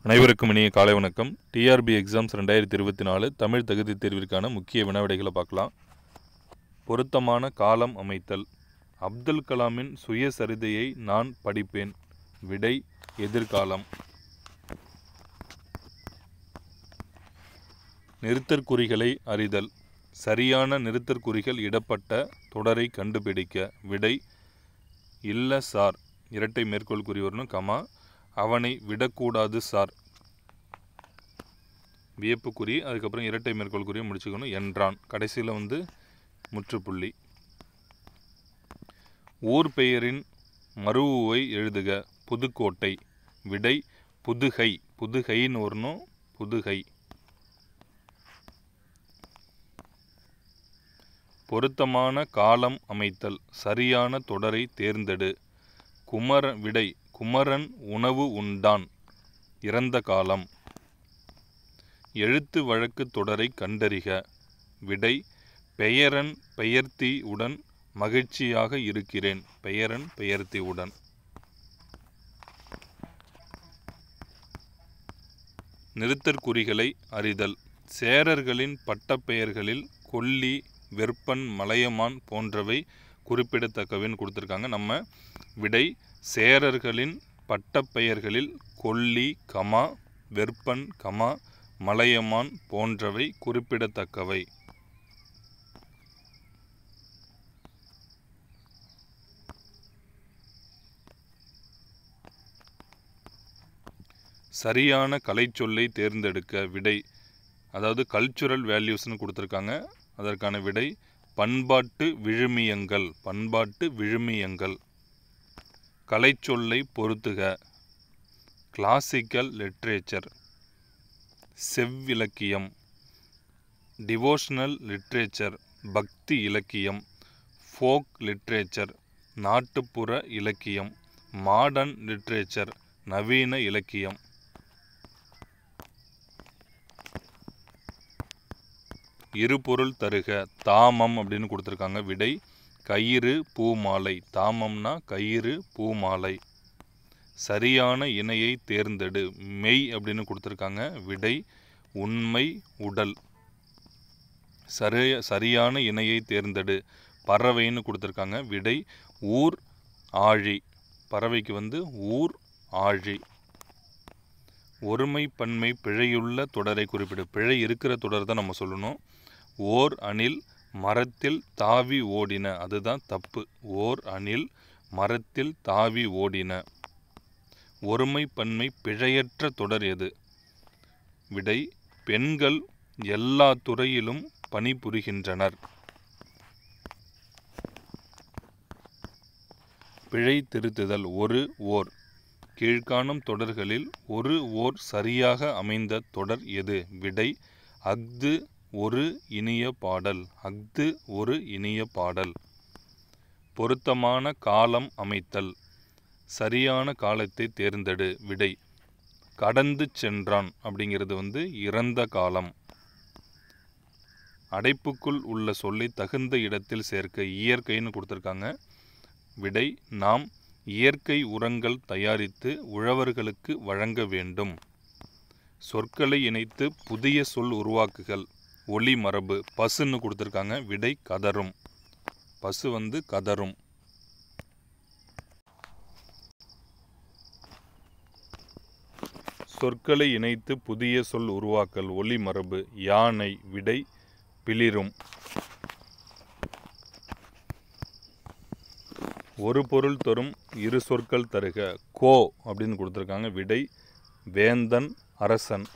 அனைவருக்கும் இனிய காலை வணக்கம். டிஆர்பி எக்ஸாம்ஸ் 2024 தமிழ் தகுதி தேர்விற்கான முக்கிய வினாவிடைகளை பார்க்கலாம். பொருத்தமான காலம் அமைத்தல். அப்துல் கலாமின் சுயசரிதையை நான் படிப்பேன். விடை எதிர்காலம். நிறுத்தற்குறிகளை அறிதல். சரியான நிறுத்தற்குறிகள் இடப்பட்ட தொடரை கண்டுபிடிக்க. விடை இல்ல சார், இரட்டை மேற்கோள் குறி வரணும், கமா, அவனை விடக்கூடாது சார், வியப்புக்குறி, அதுக்கப்புறம் இரட்டை மேற்கோள் குறியை முடிச்சுக்கணும், என்றான், கடைசியில் முற்றுப்புள்ளி. ஊர் பெயரின் மருவுவை எழுதுக. புதுக்கோட்டை. விடை புதுகை. புதுகைன்னு வரணும், புதுகை. பொருத்தமான காலம் அமைத்தல். சரியான தொடரை தேர்ந்தெடு. விடை குமரன் உணவு உண்டான். இறந்த காலம். எழுத்து வழக்கு தொடரை கண்டறிக. விடை பெயரன் பெயர்த்தி உடன் மகிழ்ச்சியாக இருக்கிறேன். பெயரன் பெயர்த்தி உடன். நிறுத்தற்குறிகளை அறிதல். சேரர்களின் பட்டப்பெயர்களில் கொல்லி, வெற்பன், மலையமான் போன்றவை குறிப்பிடத்தக்கவைன்னு கொடுத்துருக்காங்க. நம்ம விடை சேரர்களின் பட்டப்பெயர்களில் கொல்லி, கமா, வெற்பன், கமா, மலையமான் போன்றவை குறிப்பிடத்தக்கவை. சரியான கலைச்சொல்லை தேர்ந்தெடுக்க. விடை அதாவது கல்ச்சுரல் வேல்யூஸ்னு கொடுத்துருக்காங்க. அதற்கான விடை பண்பாட்டு விழுமியங்கள். பண்பாட்டு விழுமியங்கள். கலைச்சொல்லை பொருத்துக. கிளாசிக்கல் லிட்ரேச்சர், செவ்விலக்கியம். டிவோஷனல் லிட்ரேச்சர், பக்தி இலக்கியம். ஃபோக் லிட்ரேச்சர், நாட்டுப்புற இலக்கியம். மாடர்ன் லிட்ரேச்சர், நவீன இலக்கியம். இருபொருள் தருக. தாமம் அப்படின்னு கொடுத்துருக்காங்க. விடை கயிறு, பூமாலை. தாமம்னா கயிறு, பூமாலை. சரியான இணையை தேர்ந்தெடு. மெய் அப்படின்னு கொடுத்துருக்காங்க. விடை உண்மை, உடல். சரியான இணையை தேர்ந்தெடு. பறவைன்னு கொடுத்துருக்காங்க. விடை ஊர், ஆழி. பறவைக்கு ஊர், ஆழி. ஒருமை பன்மை பிழையுள்ள தொடரை குறிப்பிடு. பிழை இருக்கிற தொடர் தான் நம்ம சொல்லணும். ஓர் அணில் மரத்தில் தாவி ஓடின, அதுதான் தப்பு. ஓர் அணில் மரத்தில் தாவி ஓடின. ஒருமை பன்மை பிழையற்ற தொடர் எது? விடை பெண்கள் எல்லா துறையிலும் பணிபுரிகின்றனர். பிழை திருத்துதல். ஒரு, ஓர். கீழ்காணும் தொடர்களில் ஓர் சரியாக அமைந்த தொடர் எது? விடை அஃது ஒரு இனிய பாடல். அஃது ஒரு இனிய பாடல். பொருத்தமான காலம் அமைத்தல். சரியான காலத்தை தேர்ந்தெடு. விடை கடந்து சென்றான் அப்படிங்கிறது இறந்த காலம். அடைப்புக்குள் உள்ள சொல்லை தகுந்த இடத்தில் சேர்க்க. இயற்கைன்னு கொடுத்துருக்காங்க. விடை நாம் இயற்கை உரங்கள் தயாரித்து உழவர்களுக்கு வழங்க வேண்டும். சொற்களை இணைத்து புதிய சொல் உருவாக்குகள். ஒலி மரபு. பசுன்னு கொடுத்துருக்காங்க. விடை கதரும். பசு கதரும். சொற்களை இணைத்து புதிய சொல் உருவாக்கல். ஒலி மரபு. யானை. விடை பிளிரும். ஒரு பொருள் தரும் இரு சொற்கள் தருக. கோ அப்படின்னு கொடுத்துருக்காங்க. விடை வேந்தன், அரசன்.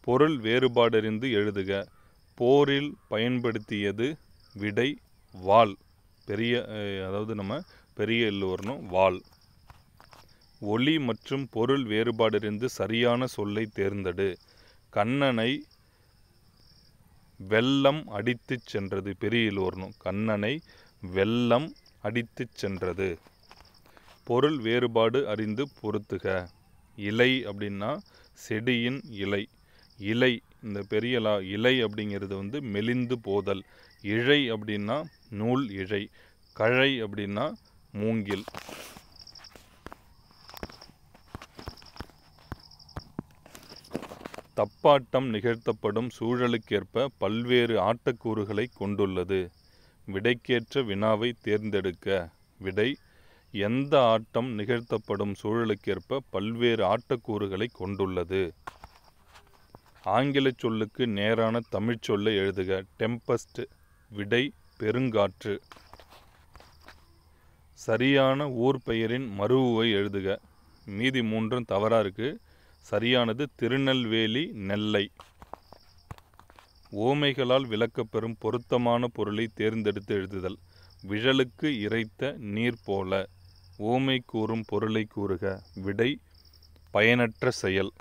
பொருள் வேறுபாடறிந்து எழுதுக. போரில் பயன்படுத்தியது. விடை வாள். நம்ம பெரிய எள்ளு வரணும், வாள். ஒலி மற்றும் பொருள் வேறுபாடறிந்து சரியான சொல்லை தேர்ந்தெடு. கண்ணனை வெள்ளம் அடித்து சென்றது. பெரிய எள்ளு வரணும். கண்ணனை வெள்ளம் அடித்து சென்றது. பொருள் வேறுபாடு அறிந்து பொருத்துக. இலை அப்படின்னா செடியின் இலை. இலை, இந்த பெரிய இலை அப்படிங்கிறது மெலிந்து போதல். இழை அப்படின்னா நூல் இழை. கழை அப்படின்னா மூங்கில். தப்பாட்டம் நிகழ்த்தப்படும் சூழலுக்கேற்ப பல்வேறு ஆட்டக்கூறுகளை கொண்டுள்ளது. விடைக்கேற்ற வினாவை தேர்ந்தெடுக்க. விடை: எந்த ஆட்டம் நிகழ்த்தப்படும் சூழலுக்கேற்ப பல்வேறு ஆட்டக்கூறுகளை கொண்டுள்ளது. ஆங்கில சொல்லுக்கு நேரான தமிழ்ச் சொல்லை எழுதுக. டெம்பஸ்ட். விடை: பெருங்காற்று. சரியான ஊர் பெயரின் மருவுவை எழுதுக. மீதி மூன்றும் தவறா இருக்கு. சரியானது திருநெல்வேலி, நெல்லை. ஓமைகளால் விளக்கப்பெறும் பொருத்தமான பொருளை தேர்ந்தெடுத்து எழுதுதல். விழலுக்கு இறைத்த நீர் போல. ஓமை கூறும் பொருளை கூறுக. விடை: பயனற்ற செயல்.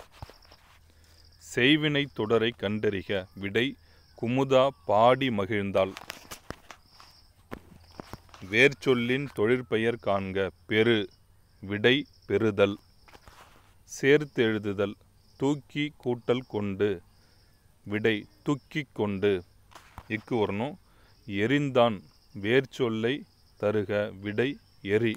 செய்வினை தொடரை கண்டறிக. விடை: குமுதா பாடி மகிழ்ந்தாள். வேர்ச்சொல்லின் தொழிற்பெயர் காண்க. பெரு. விடை: பெறுதல். சேர்த்து எழுதுதல். தூக்கி கூட்டல் கொண்டு. விடை: தூக்கிக் கொண்டு. இக்கு வரணும். எரிந்தான். வேர்ச்சொல்லை தருக. விடை: எரி.